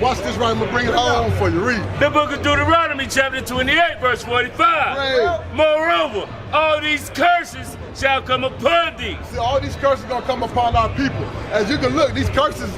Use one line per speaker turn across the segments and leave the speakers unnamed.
Watch this right, I'm gonna bring it home for you. Read.
The book of Deuteronomy chapter 28 verse 45.
Right.
Moreover, all these curses shall come upon thee.
See, all these curses are gonna come upon our people. As you can look, these curses,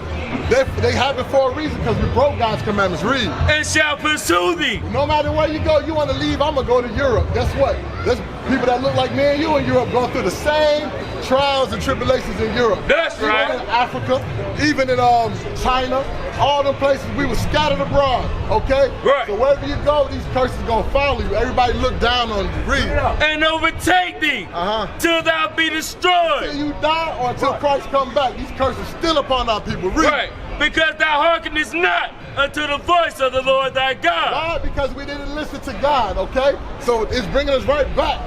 they happen for a reason because we broke God's commandments. Read.
And shall pursue thee.
No matter where you go, you want to leave, I'm gonna go to Europe. Guess what? There's people that look like me and you in Europe going through the same trials and tribulations in Europe.
That's right.
Even in Africa, even in China, all the places we were scattered abroad, okay?
Right.
So wherever you go, these curses gonna follow you. Everybody look down on you. Read.
And overtake thee till thou be destroyed.
Until you die or until Christ come back, these curses still upon our people. Read.
Right. Because thou hearkenest not unto the voice of the Lord thy God.
Why? Because we didn't listen to God, okay? So it's bringing us right back.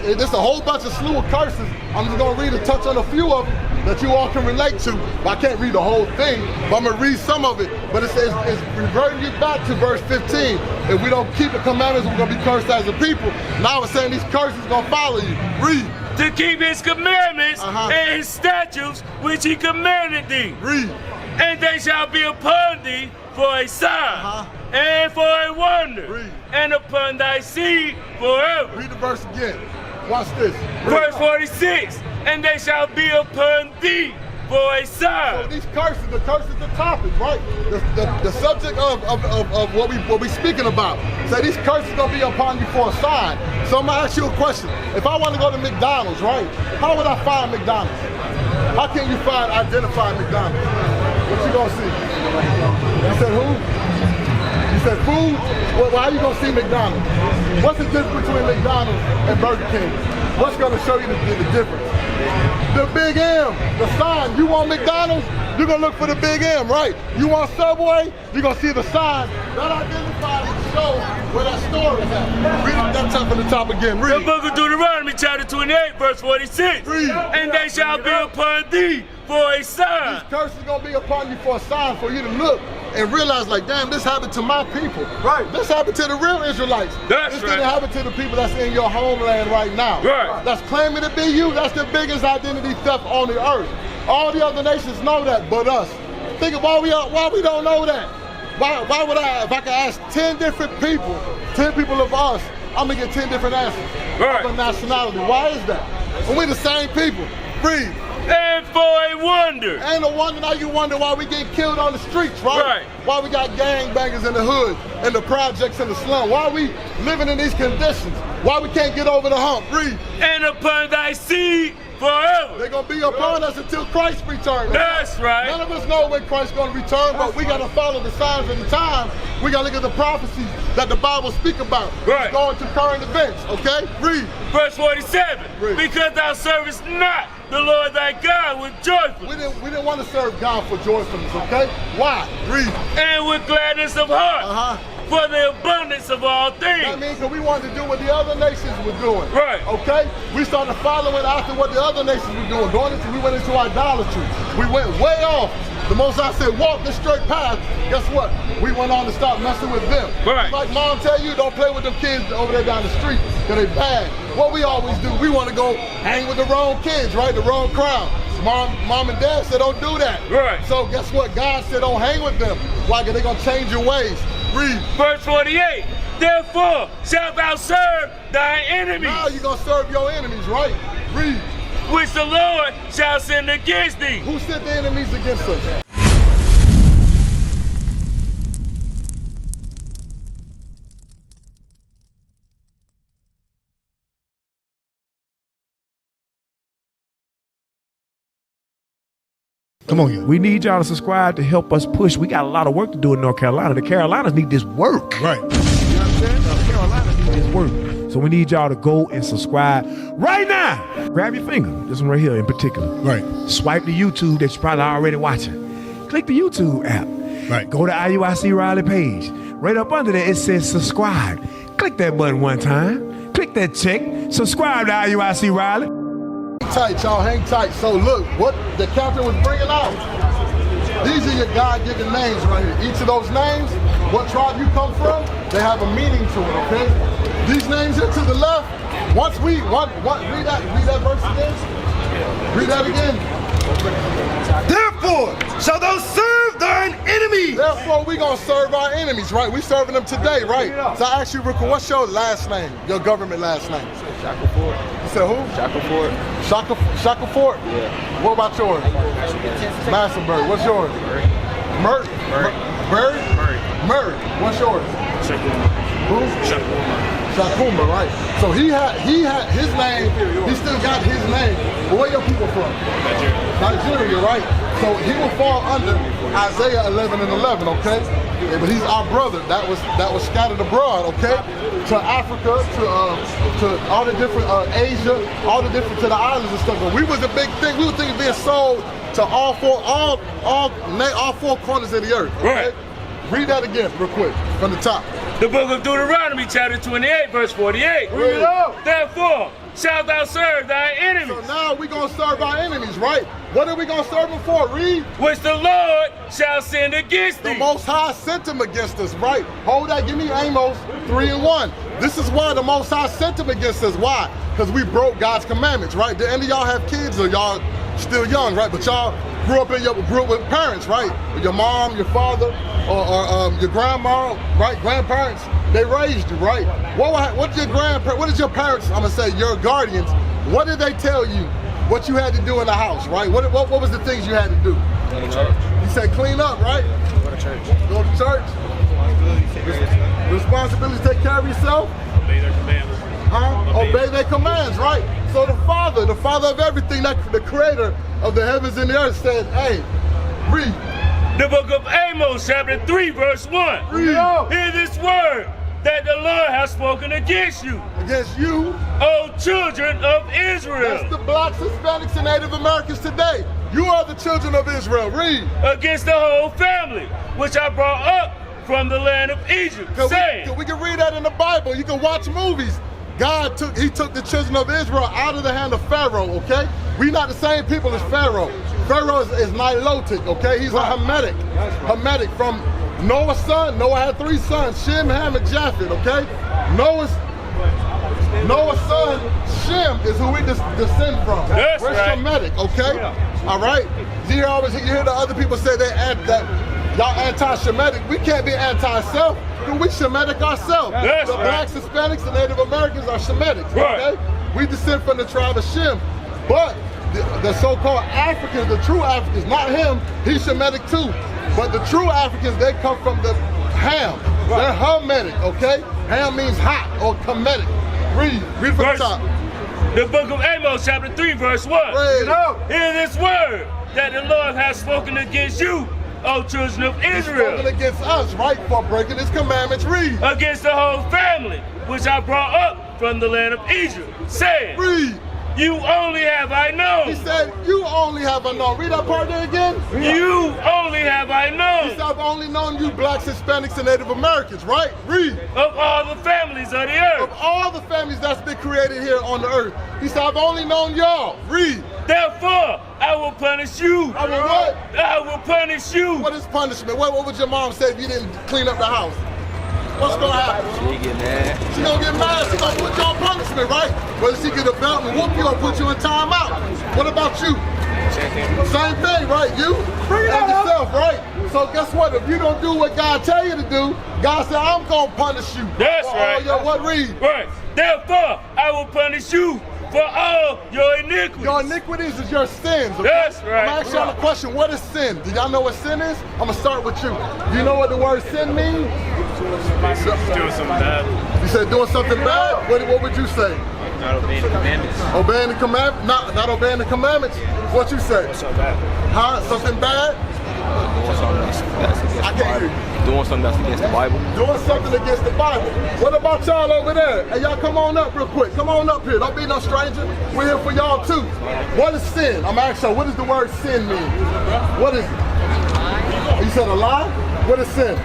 There's a whole bunch of slew of curses. I'm just gonna read and touch on a few of them that you all can relate to. But I can't read the whole thing, but I'm gonna read some of it. But it says, it's reverting you back to verse 15. If we don't keep the commandments, we're gonna be cursed as a people. Now it's saying these curses gonna follow you. Read.
To keep his commandments and his statutes which he commanded thee.
Read.
And they shall be upon thee for a sign and for a wonder,
Read.
and upon thy seed forever.
Read the verse again. Watch this. Read.
Verse 46, and they shall be upon thee for a
So
sign.
these curses, the topic, right? The subject of what we speaking about. So these curses gonna be upon you for a sign. So I'm gonna ask you a question. If I want to go to McDonald's, right? How would I find McDonald's? How can you identify McDonald's? What you gonna see? You said who? You said food? Well, how you gonna see McDonald's? What's the difference between McDonald's and Burger King? What's gonna show you the difference? The big M, the sign. You want McDonald's? You're gonna look for the big M, right? You want Subway? You're gonna see the sign. That identifies and shows where that store is at. Read that top from the top again. Read.
The book of Deuteronomy chapter 28 verse 46.
Read.
And they shall be upon thee for a sign.
These curses gonna be upon you for a sign for you to look and realize, like, damn, this happened to my people. Right. This happened to the real Israelites.
That's
this
right.
didn't happen to the people that's in your homeland right now.
Right.
That's claiming to be you. That's the biggest identity theft on the earth. All the other nations know that, but us. Think of why we don't know that. Why would I, if I could ask 10 different people, 10 people of us, I'm gonna get 10 different answers.
Right.
Of nationality. Why is that? When we're the same people. Read.
And for a wonder.
And no wonder now you wonder why we get killed on the streets, right?
Right.
Why we got gangbangers in the hood, in the projects, in the slum. Why we living in these conditions? Why we can't get over the hump? Read.
And upon thy seed forever.
They're gonna be upon us until Christ returns.
That's right.
None of us know when Christ's gonna return, but we gotta follow the signs of the time. We gotta look at the prophecies that the Bible speak about.
Right.
It's going to current events, okay? Read.
Verse 47.
Read.
Because thou servest not the Lord thy God with joyfulness.
We didn't want to serve God for joyfulness, okay? Why? Read.
And with gladness of heart. For the abundance of all things.
That means that we wanted to do what the other nations were doing.
Right.
Okay? We started following after what the other nations were doing. We went into idolatry. We went way off. The Most High said, walk the straight path. Guess what? We went on to start messing with them.
Right.
Like mom tell you, don't play with them kids over there down the street, because they bad. What we always do, we want to go hang with the wrong kids, right? The wrong crowd. Mom and dad said, don't do that.
Right.
So guess what? God said, don't hang with them. Why? Because they're going to change your ways. Read.
Verse 48. Therefore shalt thou serve thy enemies.
Now you're going to serve your enemies, right? Read.
Which the Lord shall send against thee.
Who sent the enemies against us?
Come on, we need y'all to subscribe to help us push. We got a lot of work to do in North Carolina. The Carolinas need this work.
Right.
You know what I'm saying? The Carolinas need this work. So we need y'all to go and subscribe right now. Grab your finger, this one right here in particular.
Right.
Swipe the YouTube that you're probably already watching. Click the YouTube app.
Right.
Go to IUIC Raleigh page. Right up under there, it says subscribe. Click that button one time. Click that check. Subscribe to IUIC Raleigh.
Tight, y'all, hang tight. So look, what the captain was bringing out, these are your God-given names right here. Each of those names, what tribe you come from, they have a meaning to it, okay? These names here to the left, read that verse again. Read that again.
Therefore shall thou serve thy thine enemies.
Therefore, we gonna serve our enemies, right? We serving them today, right? So I ask you, Rick, what's your last name? Your government last name?
Shackleford.
You said who?
Shackleford.
Shackleford?
Yeah.
What about yours? Massenburg. What's yours? Murray. Murray? Murray. What's yours? Who? Shakuma, right? So he had his name, he still got his name. But where your people from? Nigeria, right? So he will fall under Isaiah 11 and 11, okay? Yeah, but he's our brother. That was scattered abroad, okay? To Africa, to all the different Asia, all the different to the islands and stuff. But we was a big thing. We were thinking being sold to all four corners of the earth. Okay?
Right.
Read that again, real quick, from the top.
The book of Deuteronomy, chapter 28, verse 48.
Read it out.
Therefore, shalt thou serve thy enemies,
So now we're going to serve our enemies, right? What are we going to serve them for? Read.
which the Lord shall send against
The
thee.
Most High sent them against us, right? Hold that. Give me Amos 3:1. This is why the Most High sent them against us. Why? Because we broke God's commandments, right? Did any of y'all have kids or y'all still young, right? But y'all grew up with parents, right? Your mom, your father, or your grandma, right? Grandparents, they raised you, right? What did your parents, I'm gonna say your guardians, what did they tell you what you had to do in the house, right? What was the things you had to do?
Go to church.
You said clean up, right?
Go to church.
Go to church. Responsibility to take care of yourself.
Obey their commandments.
Obey their commands, right? So the Father of everything, the creator of the heavens and the earth said, hey, read.
The book of Amos, chapter 3, verse 1.
Read.
Hear this word that the Lord has spoken against you,
Against you,
O children of Israel,
that's the blacks, Hispanics, and Native Americans today. You are the children of Israel. Read.
against the whole family, which I brought up from the land of Egypt, saying,
We can read that in the Bible. You can watch movies. God took the children of Israel out of the hand of Pharaoh, okay? We not the same people as Pharaoh. Pharaoh is Nilotic, okay? He's a Hamitic. Hamitic from Noah's son. Noah had 3 sons, Shem, Ham, and Japheth, okay? Noah's son, Shem, is who we descend from.
That's
We're
right.
Shemitic, okay? All right? You hear the other people say y'all anti-Shemitic. We can't be anti-self. We Shemitic ourselves.
That's
The
right.
blacks, Hispanics, and Native Americans are Shemitic,
Right.
okay? We descend from the tribe of Shem. But the so-called Africans, the true Africans, not him, he's Shemitic too. But the true Africans, they come from the Ham. They're Hamitic, okay? Ham means hot or Kemetic. Read from the top.
the book of Amos, chapter 3, verse 1.
Read.
Hear this word that the Lord has spoken against you, O children of
He's
Israel,
spoken against us, right? For breaking his commandments. Read.
against the whole family, which I brought up from the land of Egypt, saying,
Read.
you only have I
He
known.
said, you only have I known. Read that part there again.
You only have I
He
known
said, I've only known you blacks, Hispanics, and Native Americans, right? Read.
of all the families of the
Of
earth.
all the families that's been created here on the earth. He said, I've only known y'all. Read.
Therefore, I will punish you.
I will what?
I will punish you.
What is punishment? What would your mom say if you didn't clean up the house? What's gonna happen?
She get mad.
She gonna get mad. She gonna put you on punishment, right? Whether she get a belt and whoop you or put you in timeout. What about you? Same thing, right? You and yourself, right? So guess what? If you don't do what God tell you to do, God said, I'm gonna punish you.
That's
for
right.
all your what? Read.
Right. Therefore, I will punish you for all your iniquities.
Your iniquities is your sins. Okay?
That's right.
I'm gonna ask y'all a question. What is sin? Do y'all know what sin is? I'm gonna start with you. Do you know what the word sin means?
Doing something bad.
You said doing something bad? What would you say?
Not obeying the commandments.
Obeying the commandments? Not obeying the commandments? What you say?
So bad.
Huh? Something bad?
Doing something that's against
I
the
can't hear
Bible. Doing something that's against the Bible.
Doing something against the Bible. What about y'all over there? Hey, y'all come on up real quick. Come on up here. Don't be no stranger. We're here for y'all too. What is sin? I'm asking you, what does the word sin mean? What is it? You said a lie? What is sin?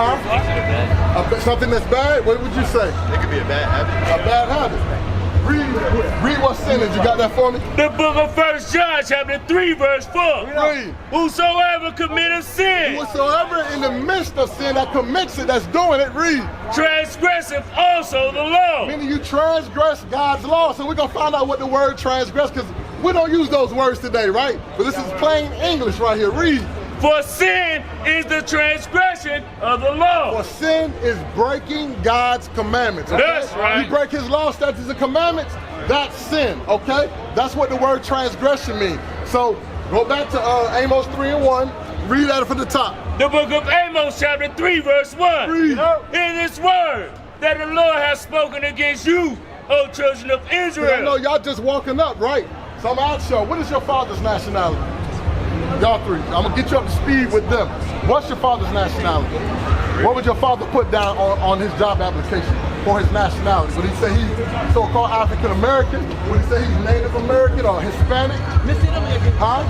Huh? Something that's bad? What would you say?
It could be a bad habit.
A bad habit. Read what sin is. You got that for me?
The book of 1 John, chapter 3, verse 4.
Read.
Whosoever committeth sin,
Whatsoever in the midst of sin that commits it, that's doing it, read.
transgresseth also the law.
Meaning you transgress God's law. So we're going to find out what the word transgress, because we don't use those words today, right? But this is plain English right here. Read.
For sin is the transgression of the
For
law.
sin is breaking God's commandments. Okay?
That's right.
You break his law, statutes, and commandments, that's sin, okay? That's what the word transgression means. So go back to Amos 3:1. Read that from the top.
The book of Amos, chapter 3, verse 1.
Read.
Hear this word that the Lord has spoken against you, O children of
I know
Israel.
y'all just walking up, right? So I'm gonna ask y'all, what is your father's nationality? Y'all three. I'm gonna get you up to speed with them. What's your father's nationality? What would your father put down on his job application for his nationality? Would he say he's so-called African American? Would he say he's Native American or Hispanic? Huh?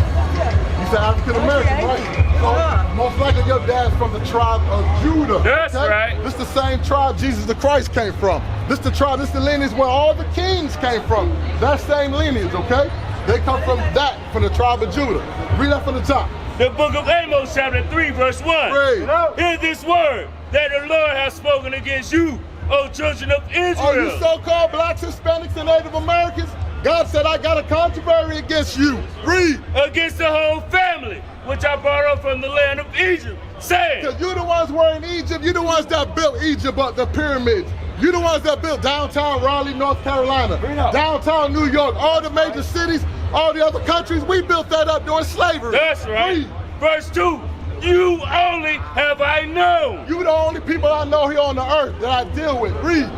You said African American, right? So most likely your dad's from the tribe of Judah.
That's right.
This is the same tribe Jesus the Christ came from. This the tribe, this the lineage where all the kings came from. That same lineage, okay? They come from the tribe of Judah. Read that from the top.
The book of Amos, chapter 3, verse 1.
Read.
Hear this word that the Lord has spoken against you, O children of
Oh, you
Israel.
so-called blacks, Hispanics, and Native Americans, God said, I got a controversy against you. Read.
Against the whole family, which I brought up from the land of Egypt, saying,
Because you the ones who were in Egypt, you the ones that built Egypt up, the pyramids. You the ones that built downtown Raleigh, North Carolina, downtown New York, all the major cities, all the other countries, we built that up during slavery.
That's right.
Read.
Verse 2, you only have I known
You the only people I know here on the earth that I deal with. Read.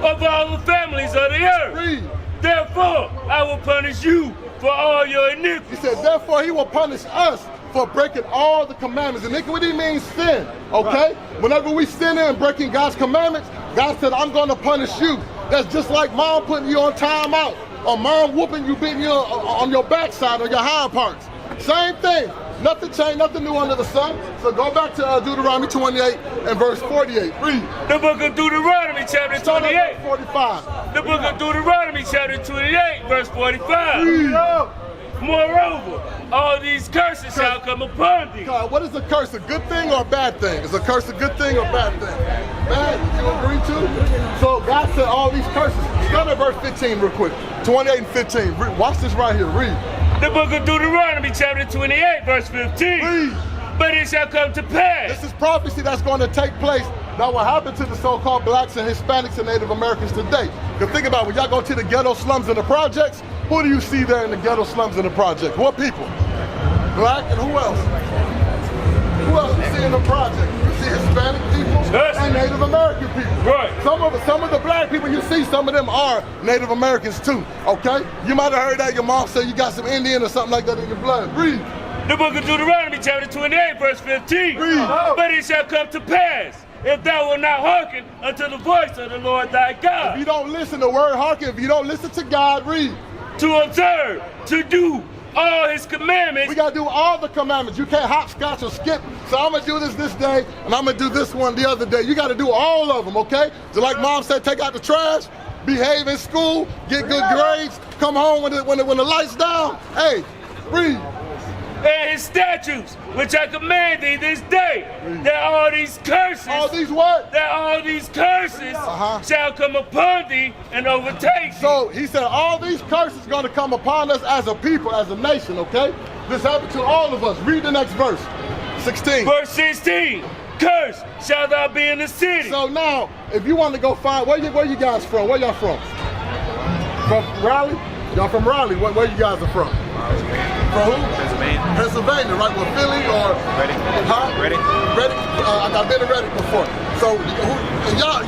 of all the families of the earth.
Read.
Therefore, I will punish you for all your
He
iniquities.
said, therefore he will punish us for breaking all the commandments. Iniquity means sin, okay? Whenever we sin and breaking God's commandments, God said, I'm gonna punish you. That's just like mom putting you on timeout, or mom whooping you, beating you on your backside or your hind parts. Same thing. Nothing changed, nothing new under the sun. So go back to Deuteronomy 28 and verse 48. Read.
The book of Deuteronomy, chapter
Start at
28.
verse 45.
The book of Deuteronomy, chapter 28, verse 45.
Read.
Moreover, all these curses shall come upon thee.
God, what is a curse? A good thing or a bad thing? Is a curse a good thing or a bad thing? Bad, you agree to? So God said all these curses. Start at verse 15 real quick. 28 and 15. Watch this right here. Read.
The book of Deuteronomy, chapter 28, verse 15.
Read.
But it shall come to pass.
This is prophecy that's going to take place that will happen to the so-called blacks and Hispanics and Native Americans today. Because think about it, when y'all go to the ghetto slums and the projects, who do you see there in the ghetto slums and the projects? What people? Black and who else? Who else you see in the project? You see Hispanic people and Native American people.
Right.
Some of the black people you see, some of them are Native Americans too, okay? You might have heard that your mom said you got some Indian or something like that in your blood. Read.
The book of Deuteronomy, chapter 28, verse 15.
Read.
But it shall come to pass, if thou wilt not hearken unto the voice of the Lord thy
If
God,
you don't listen, the word hearken, if you don't listen to God, read.
to observe, to do all his commandments.
We gotta do all the commandments. You can't hopscotch or skip. So I'm gonna do this day, and I'm gonna do this one the other day. You gotta do all of them, okay? So like mom said, take out the trash, behave in school, get good grades, come home when the lights down. Hey, read.
And his statutes, which I command thee this day, that all these curses,
All these what?
that all these curses shall come upon thee and overtake thee.
So he said all these curses gonna come upon us as a people, as a nation, okay? This happened to all of us. Read the next verse, 16.
Verse 16, cursed shalt thou be in the city.
So now, if you want to go find, where you guys from? Where y'all from? From Raleigh? Y'all from Raleigh? Where you guys are from? From who?
Pennsylvania.
Pennsylvania, right? Well, Philly or
Reading.
Huh?
Reading.
Reading. I've been to Reading before. So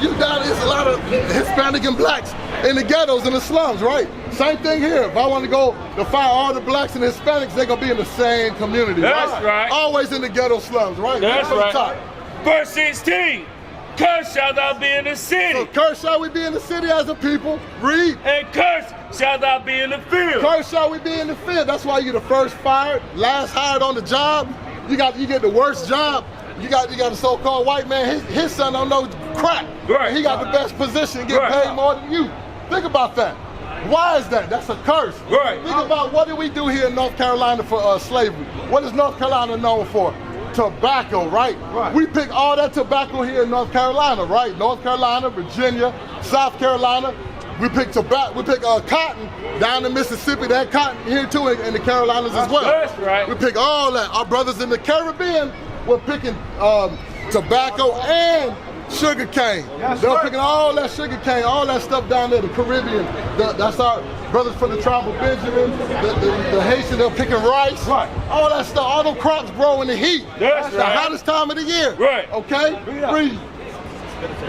you down there's a lot of Hispanic and blacks in the ghettos and the slums, right? Same thing here. If I want to go to find all the blacks and Hispanics, they're gonna be in the same community.
That's right.
Always in the ghetto slums, right?
That's
From the
right.
top.
Verse 16, cursed shalt thou be in the
So
city,
cursed shall we be in the city as a people. Read.
and cursed shalt thou be in the field.
Cursed shall we be in the field. That's why you're the first fired, last hired on the job. You get the worst job. You got a so-called white man. His son don't know crap.
Right.
He got the best position, get
Right.
paid more than you. Think about that. Why is that? That's a curse.
Right.
Think about what did we do here in North Carolina for slavery? What is North Carolina known for? Tobacco, right? We pick all that tobacco here in North Carolina, right? North Carolina, Virginia, South Carolina. We pick tobacco, we pick cotton down in Mississippi, that cotton here too in the Carolinas as well.
That's right.
We pick all that. Our brothers in the Caribbean were picking tobacco and sugar cane. They were picking all that sugar cane, all that stuff down there, the Caribbean. That's our brothers from the tribe of Benjamin, the Haitians, they're picking rice.
Right.
All that stuff, all them crops grow in the heat.
That's
the
right.
hottest time of the year.
Right.
Okay? Read.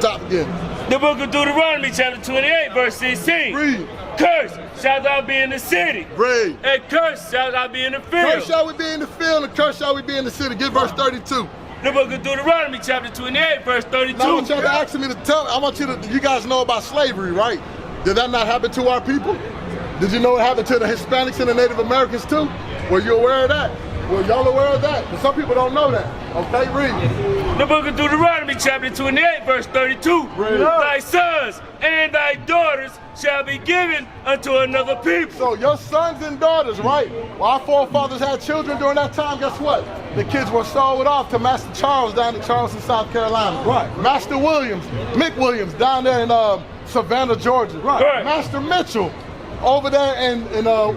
Top again.
The book of Deuteronomy, chapter 28, verse 16.
Read.
Cursed shalt thou be in the city,
Read.
and cursed shalt thou be in the field.
Curse shall we be in the field, and curse shall we be in the city. Get verse 32.
The book of Deuteronomy, chapter 28, verse 32.
Now I want y'all to ask me to tell, I want you guys know about slavery, right? Did that not happen to our people? Did you know it happened to the Hispanics and the Native Americans too? Were you aware of that? Were y'all aware of that? But some people don't know that. Okay, read.
The book of Deuteronomy, chapter 28, verse 32.
Read.
Thy sons and thy daughters shall be given unto another people.
So your sons and daughters, right? Well, our forefathers had children during that time, guess what? The kids were sold off to Master Charles down in Charleston, South Carolina.
Right.
Master Williams, Mick Williams down there in Savannah, Georgia.
Right.
Master Mitchell over there in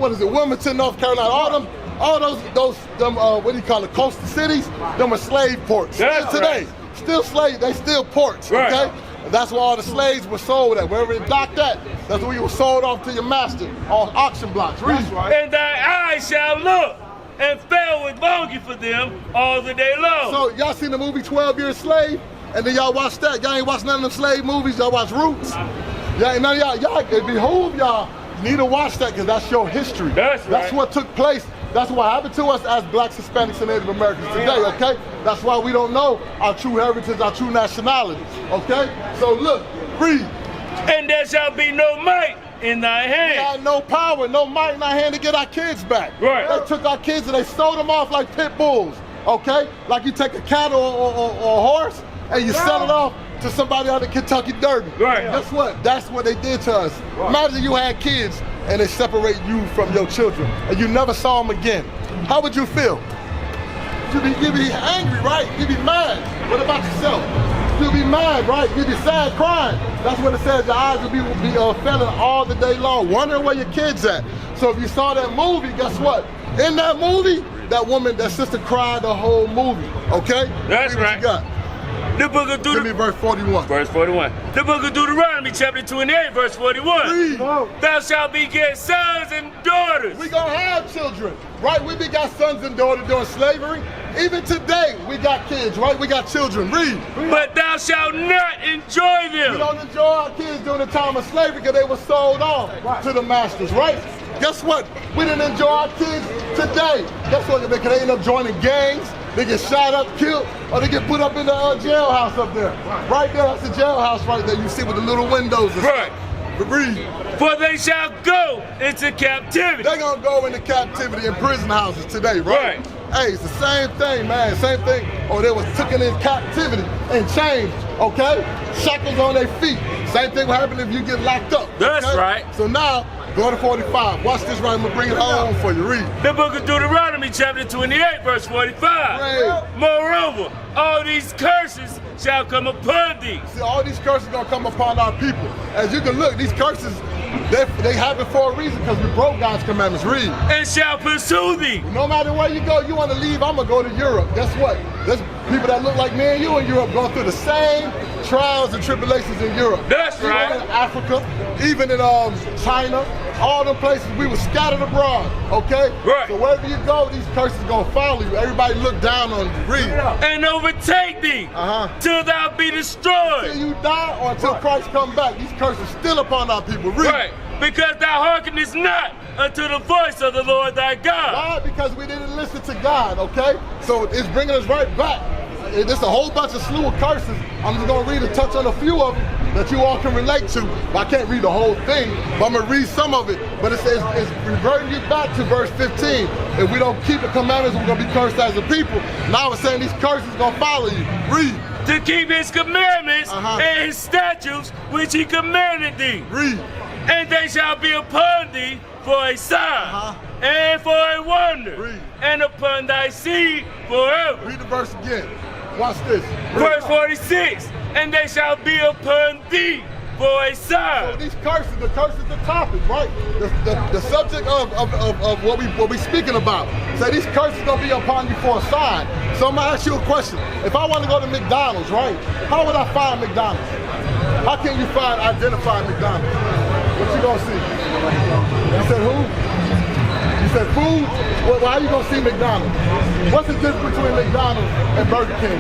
what is it, Wilmington, North Carolina. All those what do you call it, coastal cities, them are slave ports.
That's
Still today,
right.
still slave, they still ports,
Right.
okay? And that's where all the slaves were sold at. Wherever they docked at, that's where you were sold off to your master on auction blocks. Read.
And thy eyes shall look and fail with longing for them all the day long.
So y'all seen the movie 12 Years Slave? And then y'all watch that. Y'all ain't watch none of them slave movies. Y'all watch Roots. Y'all, none of y'all, it behoove y'all need to watch that because that's your history.
That's right.
what took place. That's what happened to us as blacks, Hispanics, and Native Americans today, okay? That's why we don't know our true heritage, our true nationality, okay? So look, read.
And there shall be no might in thy
We
hand.
had no power, no might in our hand to get our kids back.
Right.
They took our kids and they sold them off like pit bulls, okay? Like you take a cattle or a horse and you sell it off to somebody out of Kentucky Derby.
Right.
Guess what? That's what they did to us. Imagine you had kids and they separate you from your children and you never saw them again. How would you feel? You'd be angry, right? You'd be mad. What about yourself? You'd be mad, right? You'd be sad, crying. That's what it says. Your eyes would be failing all the day long, wondering where your kid's at. So if you saw that movie, guess what? In that movie, that sister cried the whole movie, okay?
That's
Read what
right.
you got.
The book of
Give me
Deuteronomy,
verse 41.
verse 41. The book of Deuteronomy, chapter 28, verse 41.
Read.
Thou shalt beget sons and daughters.
We gonna have children, right? We got sons and daughters during slavery. Even today, we got kids, right? We got children. Read.
But thou shalt not enjoy
We
them.
don't enjoy our kids during the time of slavery because they were sold off to the masters, right? Guess what? We didn't enjoy our kids today. Guess what? Because they end up joining gangs. They get shot up, killed, or they get put up in the jailhouse up there. Right there, that's the jailhouse right there. You see with the little windows and
Right.
stuff. But read.
For they shall go into captivity.
They're gonna go into captivity in prison houses today, right?
Right.
Hey, it's the same thing, man. Same thing. Or they was taken in captivity and chained, okay? Shackles on their feet. Same thing will happen if you get locked up.
That's
okay?
right.
So now, go to 45. Watch this right. I'm gonna bring it home for you. Read.
The book of Deuteronomy, chapter 28, verse 45.
Right.
Moreover, all these curses shall come upon thee.
See, all these curses gonna come upon our people. As you can look, these curses, they happen for a reason because we broke God's commandments. Read.
And shall pursue thee.
No matter where you go, you want to leave, I'm going to go to Europe. Guess what? There's people that look like me and you in Europe going through the same trials and tribulations in Europe.
That's
Even
right.
in Africa, even in China, all the places we were scattered abroad, okay?
Right.
So wherever you go, these curses going to follow you. Everybody look down on you. Read.
And overtake thee till thou be
Till
destroyed.
you die or until Christ come back, these curses still upon our people. Read.
Right. Because thou hearkenest not unto the voice of the Lord thy God.
Why? Because we didn't listen to God, okay? So it's bringing us right back. There's a whole bunch of slew of curses. I'm just gonna read and touch on a few of them that you all can relate to. I can't read the whole thing, but I'm gonna read some of it. But it says it's reverting you back to verse 15. If we don't keep the commandments, we're gonna be cursed as a people. Now it's saying these curses gonna follow you. Read.
To keep his commandments and his statutes which he commanded thee.
Read.
And they shall be upon thee for a sign and for a wonder,
Read.
and upon thy seed forever.
Read the verse again. Watch this. Read.
Verse 46, and they shall be upon thee for a
So
sign.
these curses, the curse is the topic, right? The subject of what we speaking about. So these curses gonna be upon you for a sign. So I'm gonna ask you a question. If I want to go to McDonald's, right? How would I find McDonald's? How can you identify McDonald's? What you gonna see? You said who? You said food? Well, how you gonna see McDonald's? What's the difference between McDonald's and Burger King?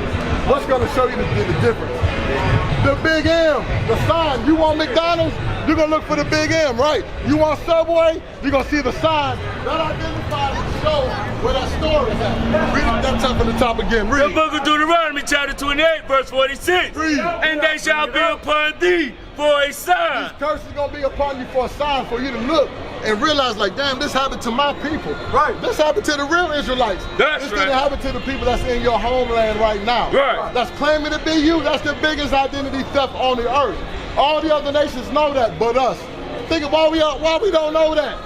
What's gonna show you the difference? The big M, the sign. You want McDonald's? You're gonna look for the big M, right? You want Subway? You're gonna see the sign. That identifies and shows where that store is at. Read that top from the top again.
The
Read.
book of Deuteronomy chapter 28 verse 46.
Read.
And they shall be upon thee for a sign.
This curse is gonna be upon you for a sign for you to look and realize, like, damn, this happened to my people. Right. This happened to the real Israelites.
That's
this
right.
didn't happen to the people that's in your homeland right now.
Right.
That's claiming to be you. That's the biggest identity theft on the earth. All the other nations know that, but us. Think of why we don't know that.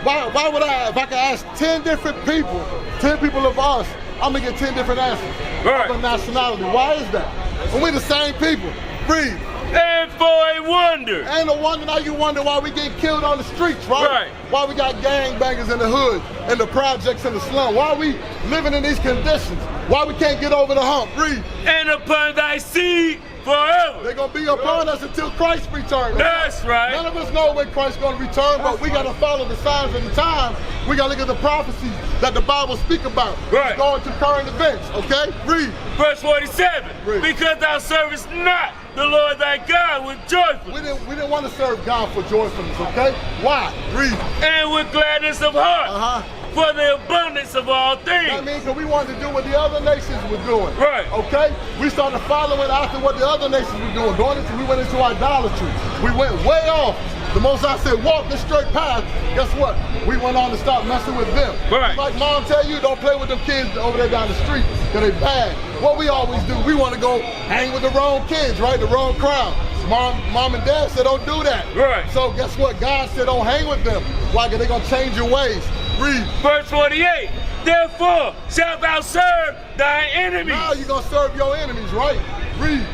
Why would I? If I could ask 10 different people, 10 people of us, I'm gonna get 10 different answers.
Right.
Of nationality. Why is that? When we the same people. Breathe.
And for a wonder.
Ain't no wonder now you wonder why we get killed on the streets, right?
Right.
Why we got gangbangers in the hood, in the projects, in the slum. Why we living in these conditions? Why we can't get over the hump? Breathe.
And upon thy seed forever.
They're gonna be upon us until Christ returns.
That's right.
None of us know when Christ's gonna return, but we gotta follow the signs of the time. We gotta look at the prophecies that the Bible speak about.
Right.
Going to current events, okay? Read.
Verse 47.
Read.
Because thou servest not the Lord thy God with joyful
We didn't want to serve God for joyfulness, okay? Why? Read.
and with gladness of heart.
Uh-huh.
For the abundance of all
That
things.
means that we wanted to do what the other nations were doing.
Right.
Okay? We started following after what the other nations were doing. We went into idolatry. We went way off. The Most High said, walk the straight path. Guess what? We went on to start messing with them.
Right.
Like mom tell you, don't play with them kids over there down the street, because they bad. What we always do, we want to go hang with the wrong kids, right? The wrong crowd. Mom and dad said, don't do that.
Right.
So guess what? God said, don't hang with them. Why? Because they're going to change your ways. Read.
Verse 48. Therefore shalt thou serve thy enemies,
Now you're going to serve your enemies, right? Read.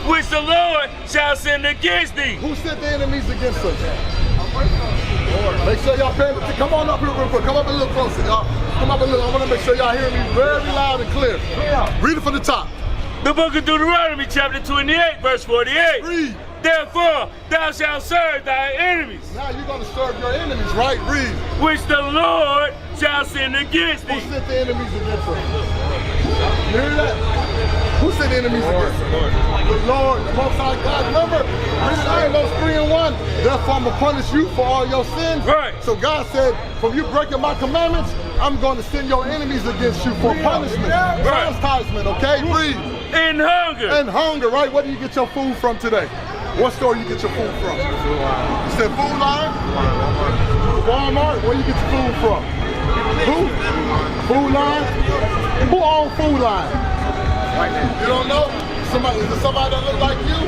which the Lord shall send against thee.
Who sent the enemies against us? Make sure y'all paying attention. Come on up here real quick. Come up a little closer, y'all. Come up a little. I want to make sure y'all hear me very loud and clear. Read it from the top.
The book of Deuteronomy chapter 28 verse 48.
Read.
Therefore thou shalt serve thy enemies,
Now you're going to serve your enemies, right? Read.
which the Lord shall send against
Who
thee.
sent the enemies against us? You hear that? Who sent the enemies against us? The Lord, the Most High God. Remember, read it out in those 3 and 1. Therefore I'm going to punish you for all your sins.
Right.
So God said, from you breaking my commandments, I'm going to send your enemies against you for punishment. Chastisement, okay? Read.
In hunger.
And hunger, right? Where do you get your food from today? What store you get your food from? You said Food Line? Walmart? Where you get your food from? Who? Food Line? Who owns Food Line? You don't know? Is it somebody that look like you?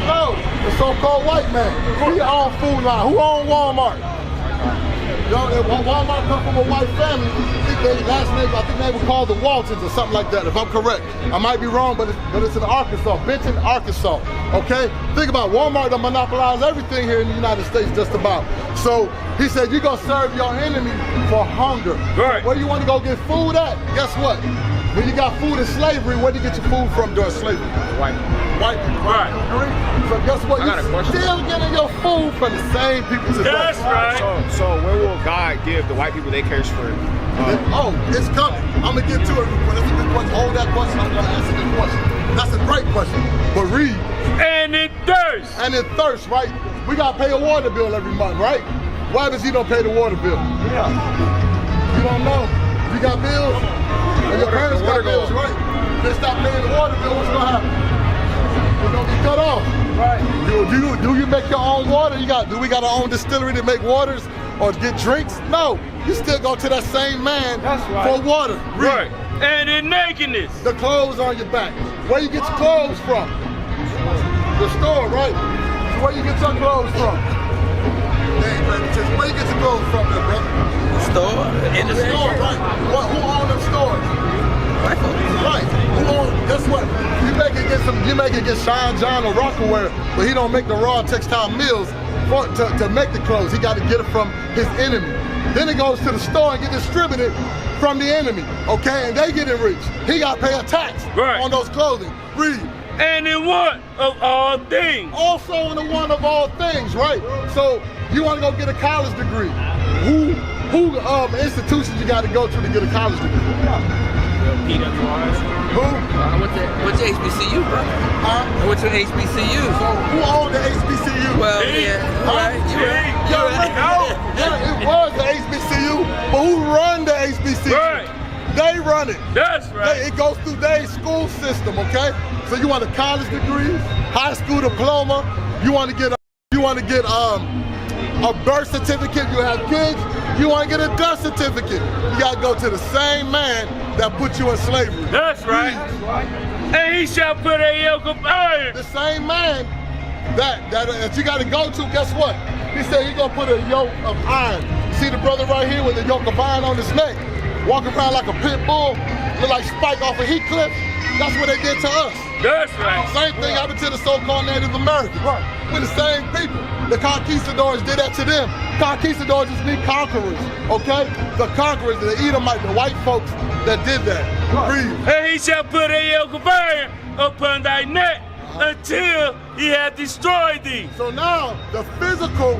No, the so-called white man. He owns Food Line. Who owns Walmart? Walmart come from a white family. Last name, I think they were called the Waltons or something like that, if I'm correct. I might be wrong, but it's in Arkansas, Benton, Arkansas. Okay? Think about it. Walmart that monopolize everything here in the United States, just about. So he said, you're gonna serve your enemy for hunger.
Right.
Where you want to go get food at? Guess what? When you got food in slavery, where do you get your food from during slavery?
White.
White.
Right.
So guess what?
I got a
You're
question.
still getting your food from the same people today.
That's right.
So where will God give the white people their curse for?
Oh, it's coming. I'm gonna get to it. That's a good question. Hold that question. I'm gonna answer the question. That's a great question. But read.
And in thirst.
And in thirst, right? We gotta pay a water bill every month, right? Why does he don't pay the water bill? Yeah. You don't know. You got bills? And your parents got bills, right? They stop paying the water bill, what's gonna happen? It's gonna be cut off. Right. Do you make your own water? Do we got our own distillery to make waters or get drinks? No. You still go to that same man for water.
Right. And in nakedness.
The clothes on your back. Where you get your clothes from? The store, right? So where you get your clothes from? Hey, man, where you get your clothes from, there, brother?
Store in the
Store, right? Who own them stores? Right. Who own? Guess what? You make it get Sean John or Rockaware but he don't make the raw textile mills to make the clothes. He got to get it from his enemy. Then it goes to the store and get distributed from the enemy, okay? And they get enriched. He got to pay a tax on those clothing. Read.
And in one of all things.
Also in the one of all things, right? So you want to go get a college degree. Who institutions you got to go to get a college degree? Who?
I went to HBCU, bro. I went to HBCU.
So who owned the HBCU?
Well, yeah, right.
Yeah, it was the HBCU, but who run the HBCU?
Right.
They run it.
That's right.
It goes through their school system, okay? So you want a college degree, high school diploma, you want to get a birth certificate, you have kids, you want to get a death certificate. You got to go to the same man that put you in slavery.
That's right. And he shall put a yoke of iron.
The same man that you got to go to, guess what? He said he's going to put a yoke of iron. See the brother right here with the yoke of iron on his neck, walking around like a pit bull, look like Spike off a Heat Cliff? That's what they did to us.
That's right.
Same thing happened to the so-called Native Americans. Right. We're the same people. The conquistadors did that to them. Conquistadors just need conquerors, okay? The conquerors, the Edomites, the white folks that did that. Read.
And he shall put a yoke of iron upon thy neck until he hath destroyed thee.
So now the physical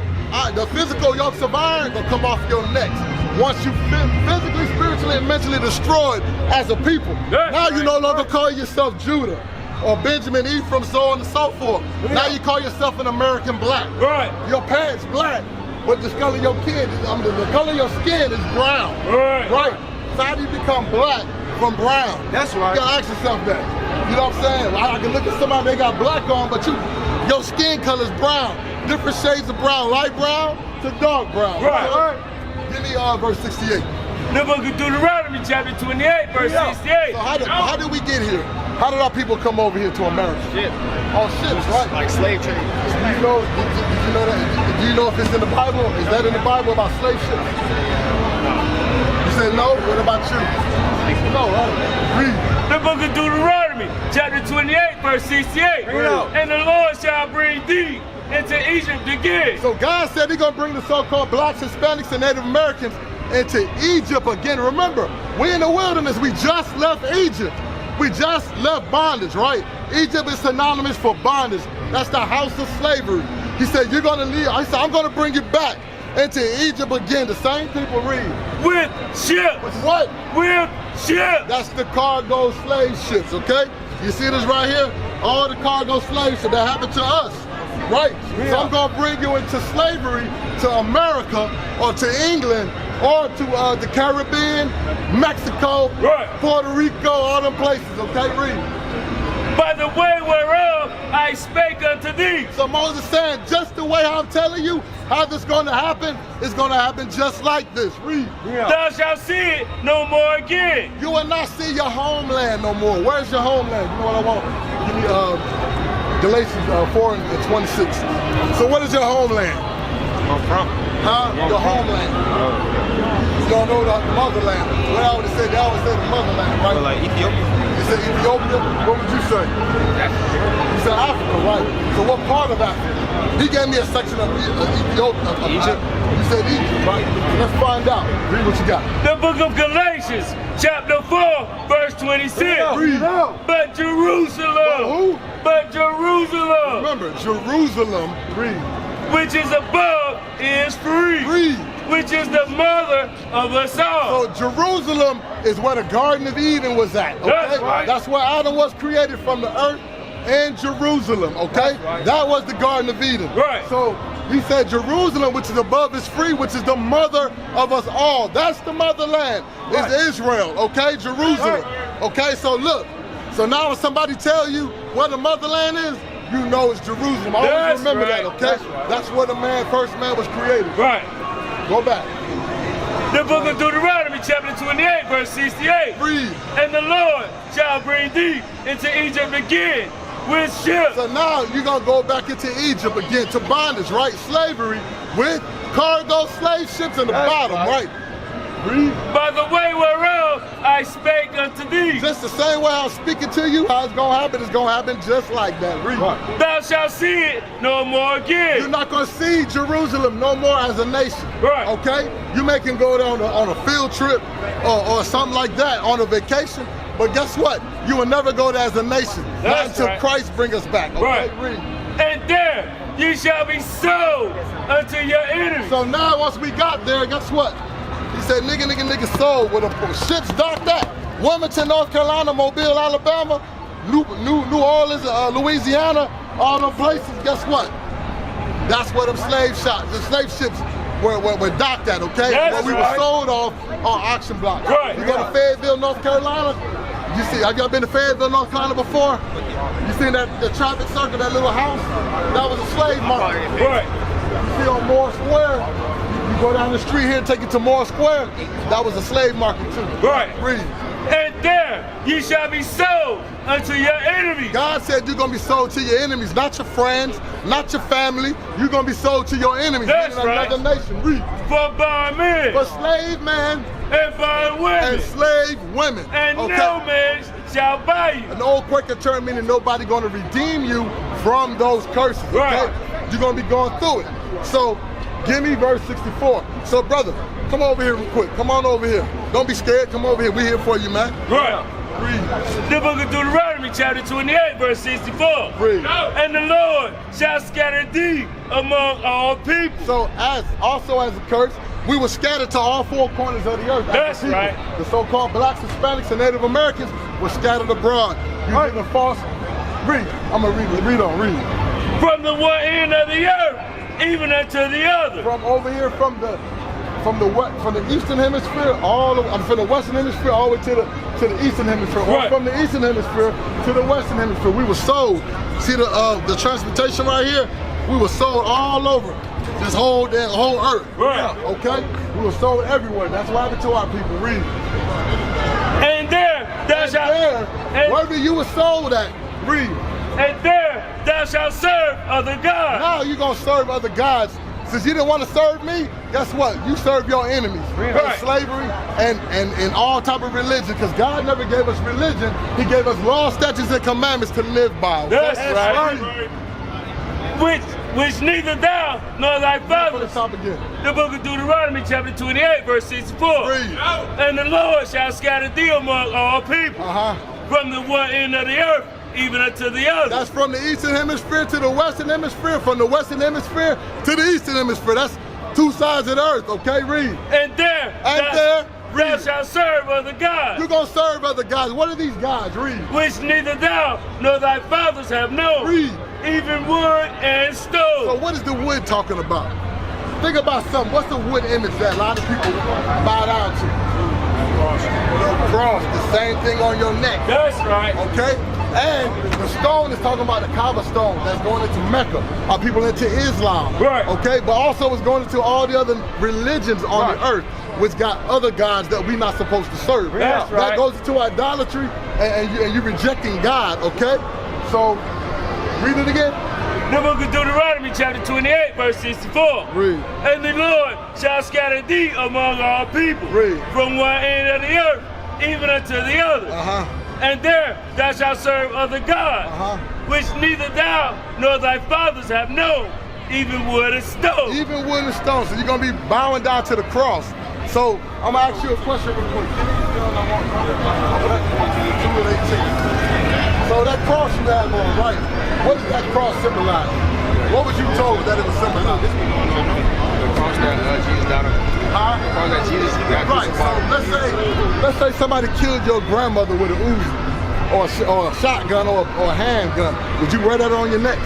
yokes of iron will come off your neck. Once you physically, spiritually, and mentally destroyed as a people. Now you no longer call yourself Judah or Benjamin, Ephraim, so on and so forth. Now you call yourself an American black.
Right.
Your parents black, but the color of your the color of your skin is brown.
Right.
So how do you become black from brown?
That's right.
You gotta ask yourself that. You know what I'm saying? I can look at somebody, they got black on, but your skin color is brown. Different shades of brown, light brown to dark brown.
Right.
Give me verse 68.
The book of Deuteronomy, chapter 28, verse 68.
So how did we get here? How did our people come over here to America?
Ship.
Oh, ships, right?
Like slave trade.
Did you know that? Do you know if it's in the Bible? Is that in the Bible about slave ships? You said no? What about you? No, right? Read.
The book of Deuteronomy, chapter 28, verse 68. And the Lord shall bring thee into Egypt again.
So God said he's gonna bring the so-called blacks, Hispanics, and Native Americans into Egypt again. Remember, we're in the wilderness. We just left Egypt. We just left bondage, right? Egypt is synonymous for bondage. That's the house of slavery. He said, you're gonna leave. I said, I'm gonna bring you back into Egypt again. The same people read.
With ships.
With what?
With ships.
That's the cargo slave ships, okay? You see this right here? All the cargo slave ships that happened to us. Right? So I'm gonna bring you into slavery to America or to England or to the Caribbean, Mexico, Puerto Rico, all them places, okay? Read.
By the way whereof I spake unto thee.
So Moses saying, just the way I'm telling you how this is gonna happen, it's gonna happen just like this. Read.
Thou shalt see it no more again.
You will not see your homeland no more. Where's your homeland? You know what I want? Give me Galatians 4 and 26. So what is your homeland?
I'm from.
Your homeland. You don't know the motherland. What I always say, they always say the motherland, right?
Like Ethiopia.
You say Ethiopia? What would you say? You said Africa, right? So what part of Africa? He gave me a section of Ethiopia.
Egypt.
You said Egypt, right? Let's find out. Read what you got.
The book of Galatians, chapter 4, verse 26.
Read.
But Jerusalem.
Who?
But Jerusalem.
Remember, Jerusalem, read.
Which is above is free.
Read.
Which is the mother of us all.
So Jerusalem is where the Garden of Eden was at, okay?
That's right.
That's where Adam was created from the earth and Jerusalem, okay?
Right.
That was the Garden of Eden.
Right.
So he said Jerusalem, which is above is free, which is the mother of us all. That's the motherland, is Israel, okay? Jerusalem, okay? So look, so now when somebody tell you where the motherland is, you know it's Jerusalem. Always remember that, okay? That's where the first man was created.
Right.
Go back.
The book of Deuteronomy, chapter 28, verse 68.
Read.
And the Lord shall bring thee into Egypt again with ships.
So now you're gonna go back into Egypt again to bondage, right? Slavery with cargo slave ships in the bottom, right? Read.
By the way whereof I spake unto thee.
Just the same way I'm speaking to you, how it's going to happen just like that. Read.
Thou shalt see it no more again.
You're not going to see Jerusalem no more as a nation.
Right.
Okay? You may can go down on a field trip or something like that on a vacation, but guess what? You will never go there as a nation. Not until Christ bring us back. Okay?
Right.
Read.
And there ye shall be sold unto your enemies.
So now once we got there, guess what? He said, nigga, sold with a ships docked at Wilmington, North Carolina, Mobile, Alabama, New Orleans, Louisiana, all them places. Guess what? That's where them slave ships were docked at, okay?
That's
where we were sold off on auction blocks.
Right.
You go to Fayetteville, North Carolina. You see, have y'all been to Fayetteville, North Carolina before? You seen the traffic circle, that little house? That was a slave market.
Right.
You see on Moore Square, you go down the street here and take it to Moore Square, that was a slave market too.
Right.
Read.
And there ye shall be sold unto your enemies.
God said you're going to be sold to your enemies, not your friends, not your family. You're going to be sold to your enemies.
That's
in another nation. Read.
For bondmen.
For slave men.
And bondwomen.
And slave women.
And no man shall buy you.
An old Quaker term meaning nobody going to redeem you from those curses. Okay?
Right.
You're going to be going through it. So give me verse 64. So brother, come over here real quick. Come on over here. Don't be scared. Come over here. We're here for you, man.
Right.
Read.
The book of Deuteronomy, chapter 28, verse 64.
Read.
And the Lord shall scatter thee among all people.
So also as a curse, we were scattered to all four corners of the earth.
That's right.
The so-called blacks, Hispanics, and Native Americans were scattered abroad. You giving false. Read. I'm gonna read. Read on. Read.
From the one end of the earth, even unto the other.
From over here, from the eastern hemisphere, from the western hemisphere, all the way to the eastern hemisphere, or from the eastern hemisphere to the western hemisphere. We were sold. See the transportation right here? We were sold all over this whole earth.
Right.
Okay? We were sold everywhere. That's what happened to our people. Read.
And there thou shalt.
Wherever you were sold at, read.
And there thou shalt serve other gods.
Now you're gonna serve other gods. Since you didn't want to serve me, guess what? You serve your enemies. Right. Slavery and all type of religion, because God never gave us religion. He gave us laws, statutes, and commandments to live by. Okay?
That's right. Which neither thou nor thy fathers. The book of Deuteronomy, chapter 28, verse 64.
Read.
And the Lord shall scatter thee among all people. From the one end of the earth, even unto the other.
That's from the eastern hemisphere to the western hemisphere, from the western hemisphere to the eastern hemisphere. That's two sides of the earth, okay? Read.
And there thou shalt serve other gods.
You're going to serve other gods. What are these gods? Read.
Which neither thou nor thy fathers have known.
Read.
Even wood and stone.
So what is the wood talking about? Think about something. What's the wood image that a lot of people bow down to? The cross, the same thing on your neck.
That's right.
Okay? And the stone is talking about the Kaaba stone that's going into Mecca. Are people into Islam?
Right.
Okay? But also it's going into all the other religions on the earth, which got other gods that we're not supposed to serve.
That's right.
That goes into idolatry and you're rejecting God, okay? So, read it again.
The book of Deuteronomy, chapter 28, verse 64.
Read.
And the Lord shall scatter thee among all people.
Read.
From one end of the earth, even unto the other. And there thou shalt serve other gods, which neither thou nor thy fathers have known, even wood and stone.
Even wood and stone. So you're going to be bowing down to the cross. So I'm going to ask you a question real quick. So that cross you have on, right? What does that cross symbolize? What was you told that it was symbolized?
The cross that Jesus died on. The cross that Jesus got crucified.
So let's say somebody killed your grandmother with an Uzi, or a shotgun, or a handgun. Would you wear that on your neck?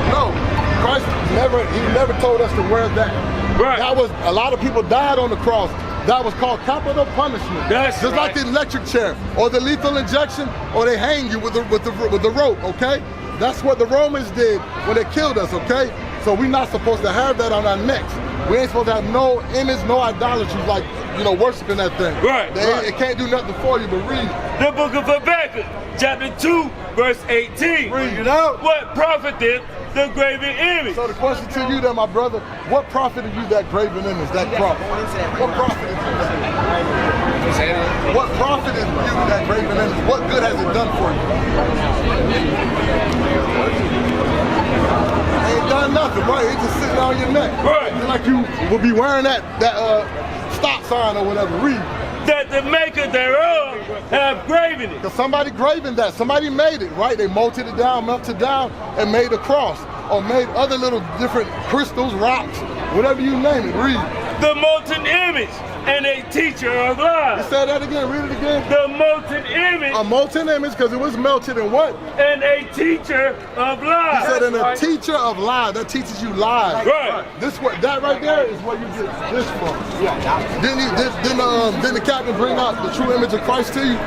No. Christ never told us to wear that.
Right.
That was, a lot of people died on the cross. That was called capital punishment.
That's
just like the electric chair or the lethal injection, or they hang you with the rope, okay? That's what the Romans did when they killed us, okay? So we're not supposed to have that on our necks. We ain't supposed to have no image, no idolatry, like, worshiping that thing.
Right.
It can't do nothing for you, but read.
The book of Habakkuk, chapter 2, verse 18.
Read it out.
What profiteth the graven image.
So the question to you then, my brother, what profited you that graven image, that cross? What profited you that? What profited you that graven image? What good has it done for you? Ain't done nothing, right? It's just sitting on your neck.
Right.
It's like you would be wearing that stop sign or whatever. Read.
That the maker thereof have graven it.
Because somebody graven that. Somebody made it, right? They melted it down, and made a cross. Or made other little different crystals, rocks, whatever you name it. Read.
The molten image and a teacher of lies.
Say that again, read it again.
The molten image.
A molten image because it was melted in what?
And a teacher of lies.
He said, and a teacher of lies. That teaches you lies.
Right.
That right there is where you get this from. Didn't the captain bring out the true image of Christ to you?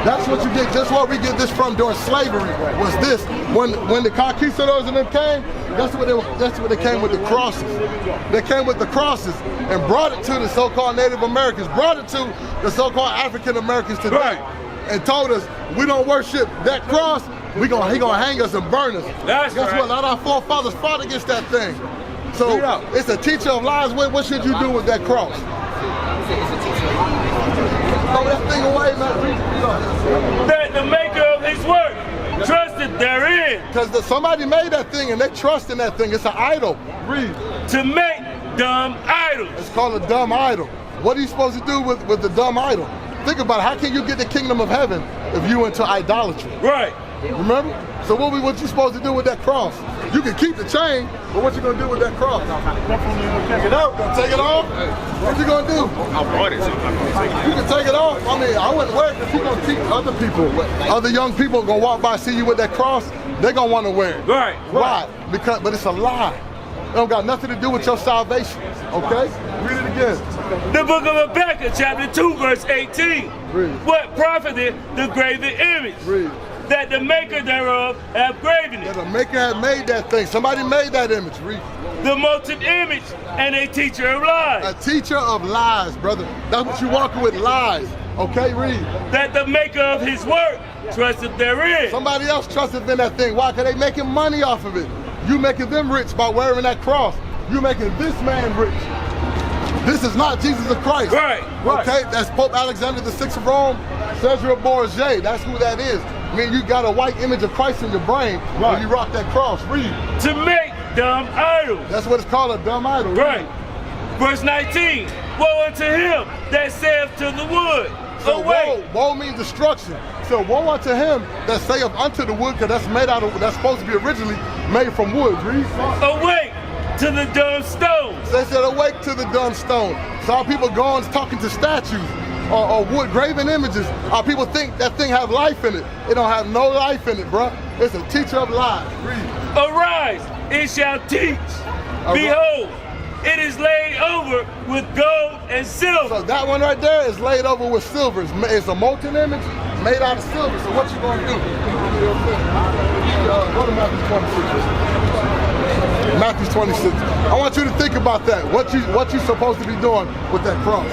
That's what you get. That's where we get this from during slavery. Was this when the conquistadors and them came? That's what they came with the crosses. They came with the crosses and brought it to the so-called Native Americans, brought it to the so-called African Americans today,
right.
And told us we don't worship that cross. He gonna hang us and burn us.
That's
Guess
right.
what? A lot of our forefathers fought against that thing. So it's a teacher of lies. What should you do with that cross? Throw that thing away, man.
That the maker of his work trusted therein.
Because somebody made that thing and they trust in that thing. It's an idol. Read.
To make dumb idols.
It's called a dumb idol. What are you supposed to do with the dumb idol? Think about it. How can you get the kingdom of heaven if you into idolatry?
Right.
Remember? So what you supposed to do with that cross? You can keep the chain, but what you gonna do with that cross? Take it out. Gonna take it off? What you gonna do?
I brought it, so I'm not gonna take it.
You can take it off. I mean, I wouldn't wear it because you're gonna teach other people. Other young people gonna walk by, see you with that cross, they're gonna want to wear it.
Right.
Why? But it's a lie. It don't got nothing to do with your salvation. Okay? Read it again.
The book of Habakkuk, chapter 2, verse 18.
Read.
What profited the graven image?
Read.
That the maker thereof have graven it.
The maker had made that thing. Somebody made that image. Read.
The molten image and a teacher of lies.
A teacher of lies, brother. That's what you walking with, lies. Okay, read.
That the maker of his work trusted therein.
Somebody else trusted in that thing. Why? Because they making money off of it. You making them rich by wearing that cross. You making this man rich. This is not Jesus of Christ.
Right.
Okay, that's Pope Alexander VI of Rome, Cesare Borgia. That's who that is. I mean, you got a white image of Christ in your brain when you rock that cross. Read.
To make dumb idols.
That's what it's called, a dumb idol.
Right. Verse 19. Woe unto him that saith to the wood,
So
awake.
woe means destruction. So woe unto him that saith unto the wood, because that's supposed to be originally made from wood. Read.
Awake to the dumb stones.
They said awake to the dumb stone. So our people going talking to statues or wood graven images. Our people think that thing have life in it. It don't have no life in it, bruh. It's a teacher of lies. Read.
Arise, it shall teach. Behold, it is laid over with gold and silver.
So that one right there is laid over with silver. It's a molten image made out of silver. So what you gonna do? Go to Matthew 26. Matthew 26. I want you to think about that. What you supposed to be doing with that cross.